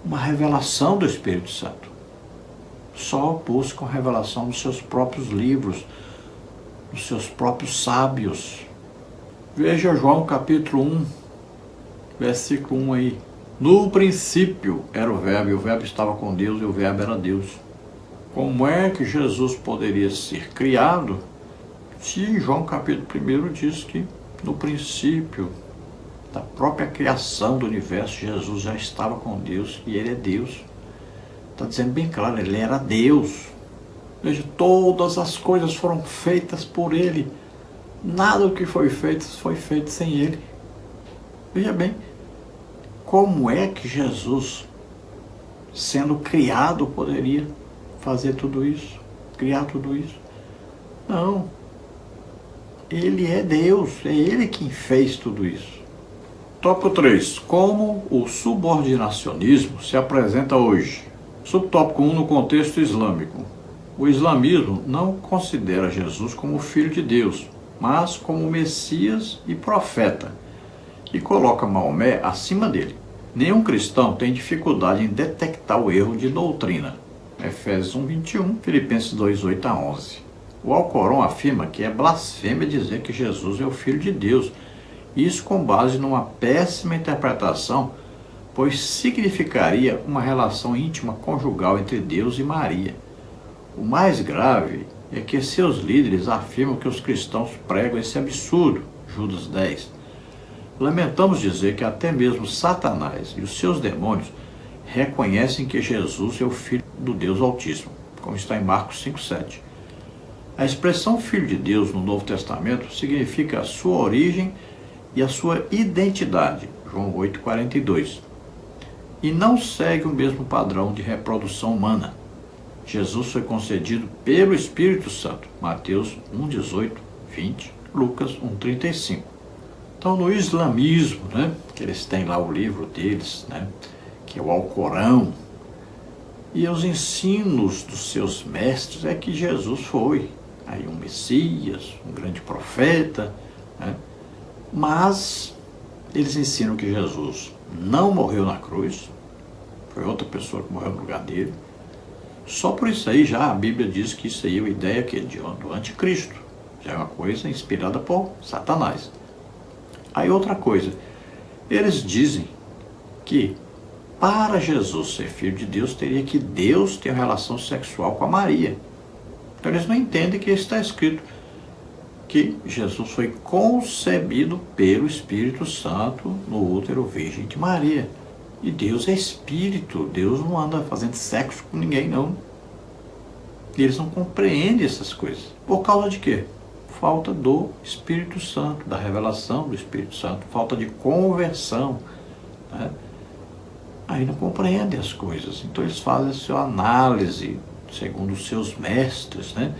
uma revelação do Espírito Santo. Só buscam a revelação dos seus próprios livros, dos seus próprios sábios. Veja João capítulo 1, versículo 1 aí. No princípio era o Verbo, e o Verbo estava com Deus, e o Verbo era Deus. Como é que Jesus poderia ser criado se João capítulo 1 diz que no princípio da própria criação do universo, Jesus já estava com Deus e ele é Deus. Está dizendo bem claro, ele era Deus. Veja, todas as coisas foram feitas por ele. Nada do que foi feito sem ele. Veja bem, como é que Jesus, sendo criado, poderia fazer tudo isso? Criar tudo isso? Não. Ele é Deus, é ele quem fez tudo isso. Tópico 3. Como o subordinacionismo se apresenta hoje? Subtópico 1, no contexto islâmico. O islamismo não considera Jesus como filho de Deus, mas como Messias e profeta, e coloca Maomé acima dele. Nenhum cristão tem dificuldade em detectar o erro de doutrina. Efésios 1:21, Filipenses 2:8-11. O Alcorão afirma que é blasfêmia dizer que Jesus é o Filho de Deus. Isso com base numa péssima interpretação, pois significaria uma relação íntima conjugal entre Deus e Maria. O mais grave é que seus líderes afirmam que os cristãos pregam esse absurdo, Judas 10. Lamentamos dizer que até mesmo Satanás e os seus demônios reconhecem que Jesus é o Filho do Deus Altíssimo, como está em Marcos 5:7. A expressão Filho de Deus no Novo Testamento significa a sua origem e a sua identidade, João 8:42, e não segue o mesmo padrão de reprodução humana. Jesus foi concedido pelo Espírito Santo, Mateus 1:18-20, Lucas 1:35. Então, no islamismo, que eles têm lá o livro deles, que é o Alcorão, e os ensinos dos seus mestres é que Jesus foi aí um Messias, um grande profeta, mas eles ensinam que Jesus não morreu na cruz, foi outra pessoa que morreu no lugar dele. Só por isso aí já a Bíblia diz que isso aí é uma ideia do anticristo, já é uma coisa inspirada por Satanás. Aí outra coisa, eles dizem que para Jesus ser filho de Deus, teria que Deus ter uma relação sexual com a Maria. Então eles não entendem que isso está escrito. que Jesus foi concebido pelo Espírito Santo no útero virgem de Maria. E Deus é Espírito, Deus não anda fazendo sexo com ninguém, não. E eles não compreendem essas coisas. Por causa de quê? Falta do Espírito Santo, da revelação do Espírito Santo, falta de conversão, né? Aí não compreendem as coisas. Então eles fazem a sua análise, segundo os seus mestres, né?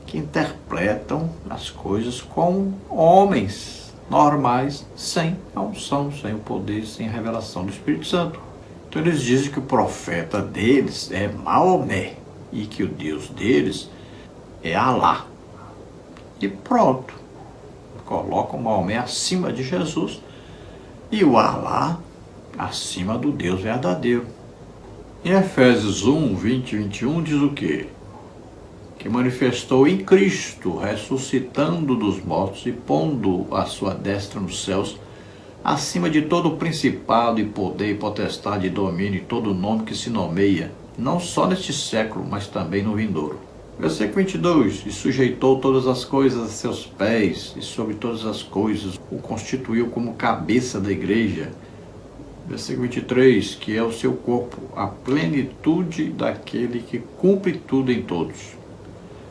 Que interpretam as coisas como homens normais, sem a unção, sem o poder, sem a revelação do Espírito Santo. Então eles dizem que o profeta deles é Maomé e que o Deus deles é Alá. E pronto. Colocam Maomé acima de Jesus e o Alá acima do Deus verdadeiro. Em Efésios 1, 20 e 21 diz o quê? Que manifestou em Cristo, ressuscitando dos mortos e pondo a sua destra nos céus, acima de todo o principado e poder e potestade e domínio e todo nome que se nomeia, não só neste século, mas também no vindouro. Versículo 22, e sujeitou todas as coisas a seus pés, e sobre todas as coisas o constituiu como cabeça da igreja. Versículo 23, que é o seu corpo, a plenitude daquele que cumpre tudo em todos.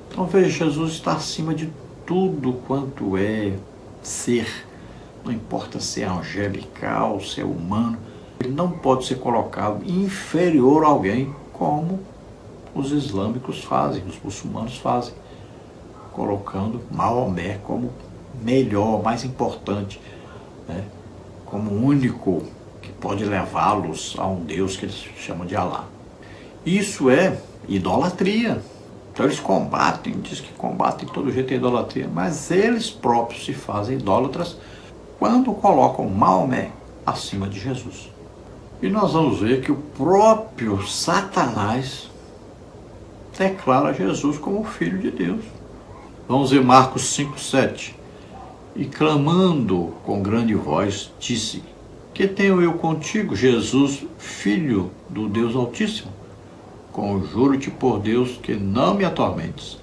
Então veja, Jesus está acima de tudo quanto é ser, não importa se é angelical, se é humano, ele não pode ser colocado inferior a alguém, como os islâmicos fazem, os muçulmanos fazem, colocando Maomé como melhor, mais importante, né? Como o único que pode levá-los a um Deus que eles chamam de Alá. Isso é idolatria. Então eles combatem, diz que combatem de todo jeito a idolatria, mas eles próprios se fazem idólatras quando colocam Maomé acima de Jesus. E nós vamos ver que o próprio Satanás declara Jesus como Filho de Deus. Vamos ver Marcos 5,7. E clamando com grande voz, disse: Que tenho eu contigo, Jesus, Filho do Deus Altíssimo? Conjuro-te por Deus que não me atormentes.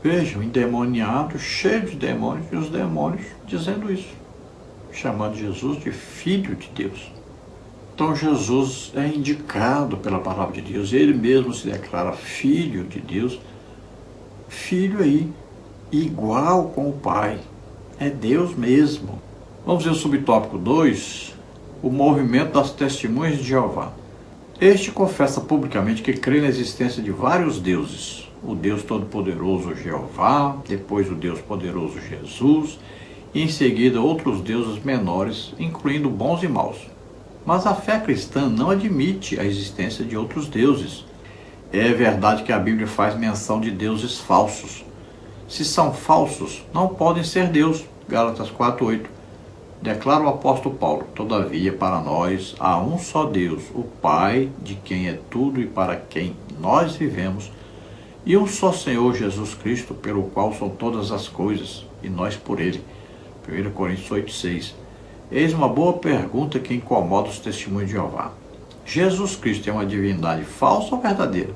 Vejam, endemoniado, cheio de demônios, e os demônios dizendo isso, chamando Jesus de Filho de Deus. Então Jesus é indicado pela palavra de Deus, ele mesmo se declara Filho de Deus, filho aí, igual com o Pai, é Deus mesmo. Vamos ver o subtópico 2, o movimento das testemunhas de Jeová. Este confessa publicamente que crê na existência de vários deuses, o Deus Todo-Poderoso Jeová, depois o Deus Poderoso Jesus, e em seguida outros deuses menores, incluindo bons e maus. Mas a fé cristã não admite a existência de outros deuses. É verdade que a Bíblia faz menção de deuses falsos. Se são falsos, não podem ser Deus. Gálatas 4:8. Declara o apóstolo Paulo: Todavia, para nós há um só Deus, o Pai, de quem é tudo e para quem nós vivemos, e um só Senhor Jesus Cristo, pelo qual são todas as coisas, e nós por ele. 1 Coríntios 8:6. Eis uma boa pergunta que incomoda os testemunhos de Jeová. Jesus Cristo é uma divindade falsa ou verdadeira?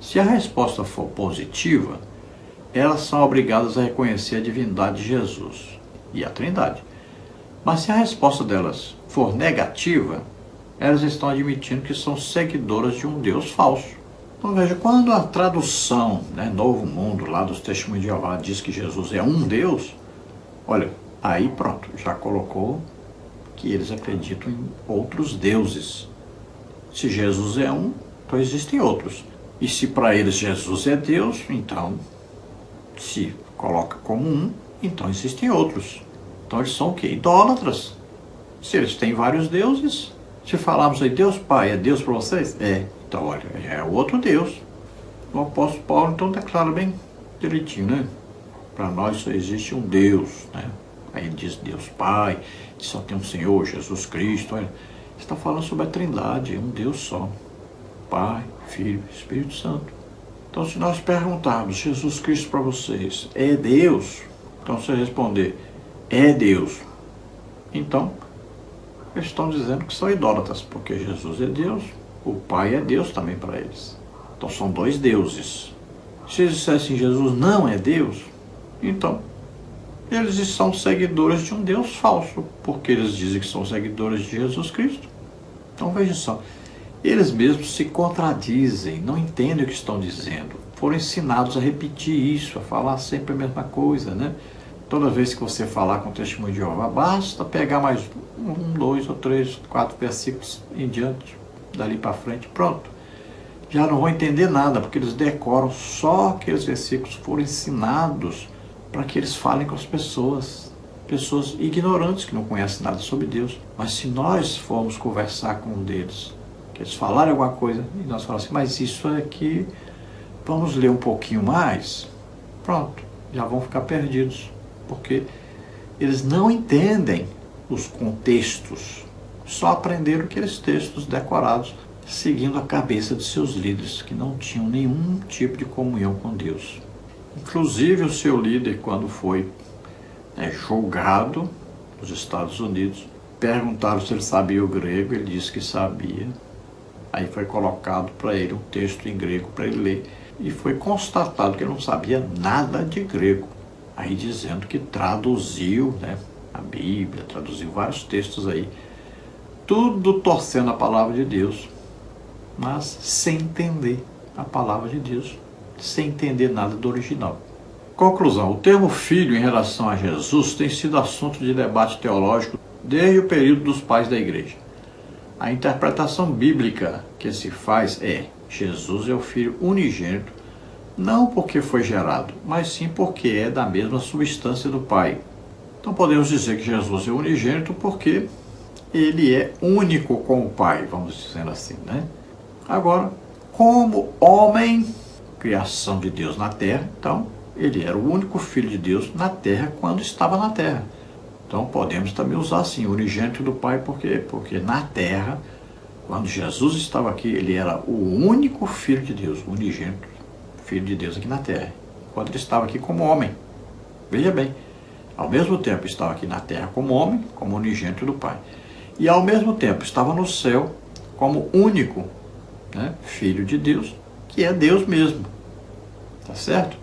Se a resposta for positiva, elas são obrigadas a reconhecer a divindade de Jesus e a Trindade. Mas se a resposta delas for negativa, elas estão admitindo que são seguidoras de um Deus falso. Então veja, quando a tradução, Novo Mundo, lá dos Testemunhos de Jeová, diz que Jesus é um Deus, olha, aí pronto, já colocou que eles acreditam em outros deuses. Se Jesus é um, então existem outros. E se para eles Jesus é Deus, então, se coloca como um, então existem outros. Então eles são o quê? Idólatras. Se eles têm vários deuses, se falarmos aí, Deus Pai, é Deus para vocês? É. Então, olha, é outro Deus. O apóstolo Paulo, então, declara bem direitinho, Para nós só existe um Deus, Aí ele diz Deus Pai, que só tem um Senhor, Jesus Cristo. Olha, está falando sobre a Trindade, é um Deus só. Pai, Filho, Espírito Santo. Então, se nós perguntarmos, Jesus Cristo para vocês é Deus? Então, se responder, é Deus. Então, eles estão dizendo que são idólatras, porque Jesus é Deus, o Pai é Deus também para eles. Então, são dois deuses. Se eles dissessem Jesus não é Deus, então, eles são seguidores de um Deus falso, porque eles dizem que são seguidores de Jesus Cristo. Então veja só, eles mesmos se contradizem, não entendem o que estão dizendo. Foram ensinados a repetir isso, a falar sempre a mesma coisa, né? Toda vez que você falar com o testemunho de Jeová, basta pegar mais 1, 2 ou 3, 4 versículos em diante, dali para frente, pronto. Já não vão entender nada, porque eles decoram só aqueles versículos que foram ensinados para que eles falem com as pessoas ignorantes que não conhecem nada sobre Deus. Mas se nós formos conversar com um deles, que eles falarem alguma coisa, e nós falamos assim, mas isso aqui, vamos ler um pouquinho mais, pronto, já vão ficar perdidos, porque eles não entendem os contextos, só aprenderam aqueles textos decorados, seguindo a cabeça de seus líderes, que não tinham nenhum tipo de comunhão com Deus. Inclusive o seu líder, quando foi julgado nos Estados Unidos, perguntaram se ele sabia o grego, ele disse que sabia. Aí foi colocado para ele um texto em grego para ele ler, e foi constatado que ele não sabia nada de grego. Aí dizendo que traduziu, a Bíblia, traduziu vários textos aí, tudo torcendo a palavra de Deus, mas sem entender a palavra de Deus, sem entender nada do original. Conclusão, o termo filho em relação a Jesus tem sido assunto de debate teológico desde o período dos pais da igreja. A interpretação bíblica que se faz é: Jesus é o filho unigênito, não porque foi gerado, mas sim porque é da mesma substância do Pai. Então podemos dizer que Jesus é unigênito porque ele é único com o Pai, vamos dizer assim, né? Agora, como homem, criação de Deus na terra, então ele era o único filho de Deus na terra quando estava na terra. Então podemos também usar assim, unigênito do Pai, por quê? Porque na terra, quando Jesus estava aqui, ele era o único filho de Deus, unigênito, filho de Deus aqui na terra, quando ele estava aqui como homem. Veja bem, ao mesmo tempo estava aqui na terra como homem, como unigênito do Pai, e ao mesmo tempo estava no céu como único, filho de Deus, que é Deus mesmo. Tá certo?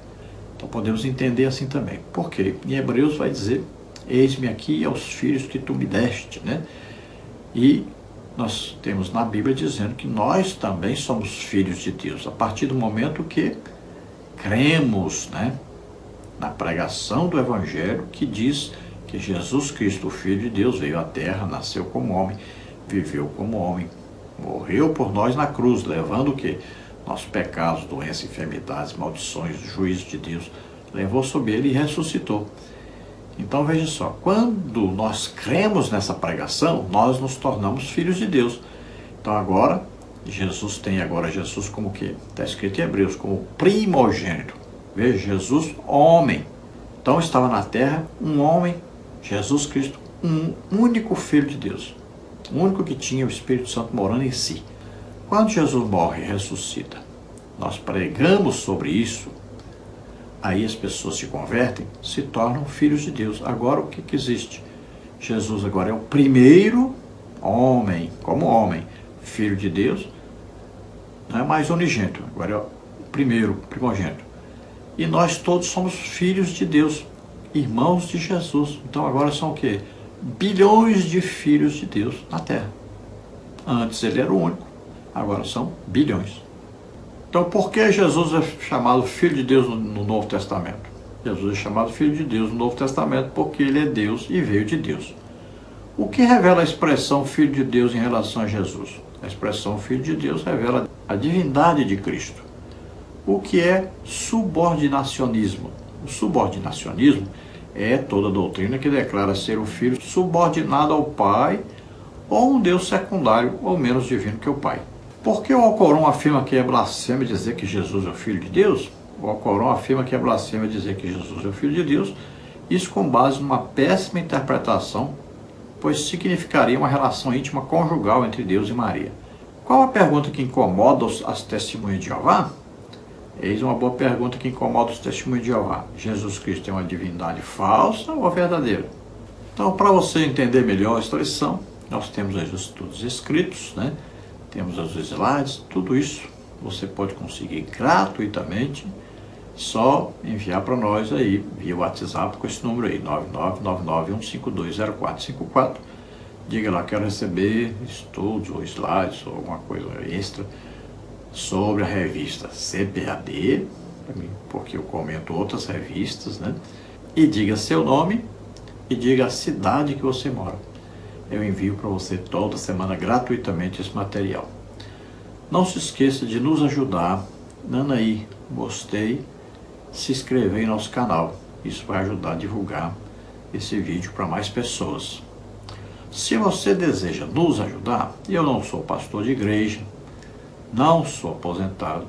Então podemos entender assim também. Por quê? Em Hebreus vai dizer: eis-me aqui aos filhos que tu me deste, E nós temos na Bíblia dizendo que nós também somos filhos de Deus, a partir do momento que cremos, na pregação do Evangelho, que diz que Jesus Cristo, o Filho de Deus, veio à terra, nasceu como homem, viveu como homem, morreu por nós na cruz, levando o quê? Nossos pecados, doenças, enfermidades, maldições, juízo de Deus, levou sobre ele e ressuscitou. Então veja só, quando nós cremos nessa pregação, nós nos tornamos filhos de Deus. Então agora, Jesus como o quê? Está escrito em Hebreus, como primogênito. Veja, Jesus, homem. Então estava na terra um homem, Jesus Cristo, um único filho de Deus. O único que tinha o Espírito Santo morando em si. Quando Jesus morre e ressuscita, nós pregamos sobre isso, aí as pessoas se convertem, se tornam filhos de Deus. Agora o que existe? Jesus agora é o primeiro homem, como homem, filho de Deus, não é mais unigênito, agora é o primeiro, primogênito. E nós todos somos filhos de Deus, irmãos de Jesus. Então agora são o quê? Bilhões de filhos de Deus na terra. Antes ele era o único, agora são bilhões. Então por que Jesus é chamado Filho de Deus no Novo Testamento? Jesus é chamado Filho de Deus no Novo Testamento porque ele é Deus e veio de Deus. O que revela a expressão Filho de Deus em relação a Jesus? A expressão Filho de Deus revela a divindade de Cristo. O que é subordinacionismo? O subordinacionismo é toda doutrina que declara ser o Filho subordinado ao Pai ou um Deus secundário ou menos divino que o Pai. Por que o Alcorão afirma que é blasfêmia dizer que Jesus é o Filho de Deus? O Alcorão afirma que é blasfêmia dizer que Jesus é o Filho de Deus, isso com base numa péssima interpretação, pois significaria uma relação íntima conjugal entre Deus e Maria. Qual a pergunta que incomoda as testemunhas de Jeová? Eis uma boa pergunta que incomoda os testemunhos de Jeová. Jesus Cristo é uma divindade falsa ou verdadeira? Então, para você entender melhor esta lição, nós temos os estudos escritos, temos os slides, tudo isso você pode conseguir gratuitamente Só enviar para nós aí, via WhatsApp, com esse número aí, 99991520454. Diga lá, quero receber estudos ou slides ou alguma coisa extra sobre a revista CPAD, porque eu comento outras revistas, né? E diga seu nome e diga a cidade que você mora. Eu envio para você toda semana gratuitamente esse material. Não se esqueça de nos ajudar, dando aí gostei, se inscrever em nosso canal. Isso vai ajudar a divulgar esse vídeo para mais pessoas. Se você deseja nos ajudar, eu não sou pastor de igreja, não sou aposentado,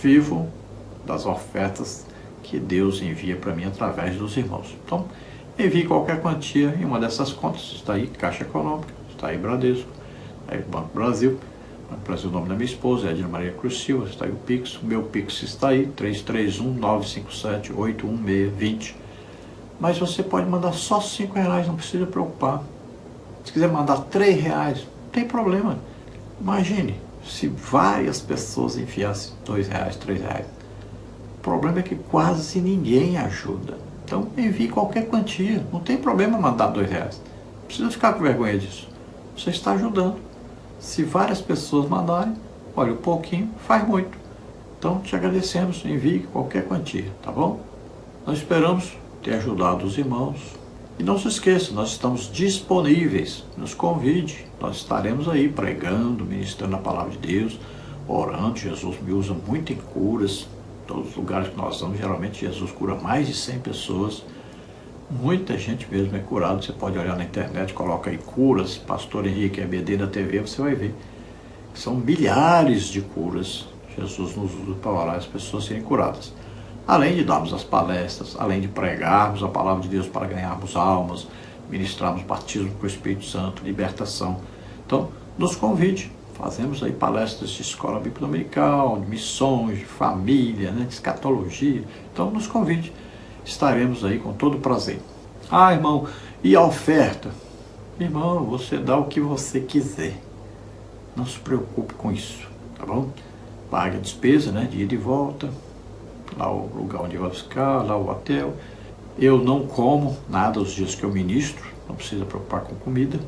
vivo das ofertas que Deus envia para mim através dos irmãos. Então, envie qualquer quantia em uma dessas contas. Está aí Caixa Econômica, está aí Bradesco, está aí Banco Brasil. Banco Brasil, o nome da minha esposa é Edna Maria Cruz Silva, está aí o Pix. O meu Pix está aí, 331-957-81620. Mas você pode mandar só R$5, não precisa preocupar. Se quiser mandar R$3, não tem problema. Imagine se várias pessoas enfiassem R$2, R$3. O problema é que quase ninguém ajuda. Então envie qualquer quantia, não tem problema mandar R$2. Não precisa ficar com vergonha disso. Você está ajudando. Se várias pessoas mandarem, olha, um pouquinho faz muito. Então te agradecemos, envie qualquer quantia, tá bom? Nós esperamos ter ajudado os irmãos. E não se esqueça, nós estamos disponíveis, nos convide, nós estaremos aí pregando, ministrando a palavra de Deus, orando. Jesus me usa muito em curas, todos os lugares que nós vamos, geralmente Jesus cura mais de 100 pessoas, muita gente mesmo é curada. Você pode olhar na internet, coloca aí curas, Pastor Henrique EBD da TV, você vai ver, são milhares de curas, Jesus nos usa para orar as pessoas serem curadas. Além de darmos as palestras, além de pregarmos a palavra de Deus para ganharmos almas, ministrarmos batismo com o Espírito Santo, libertação. Então, nos convide. Fazemos aí palestras de escola bíblica dominical, de missões, de família, né, de escatologia. Então, nos convide. Estaremos aí com todo prazer. Ah, irmão, e a oferta? Irmão, você dá o que você quiser. Não se preocupe com isso, tá bom? Pague a despesa, né, de ida e volta. Lá o lugar onde vai ficar, lá o hotel. Eu não como nada os dias que eu ministro, não precisa preocupar com comida.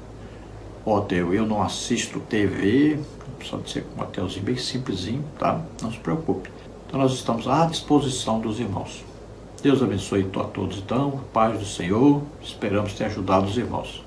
O hotel, eu não assisto TV, só de ser um hotelzinho bem simplesinho, tá? Não se preocupe. Então nós estamos à disposição dos irmãos. Deus abençoe a todos então, paz do Senhor, esperamos ter ajudado os irmãos.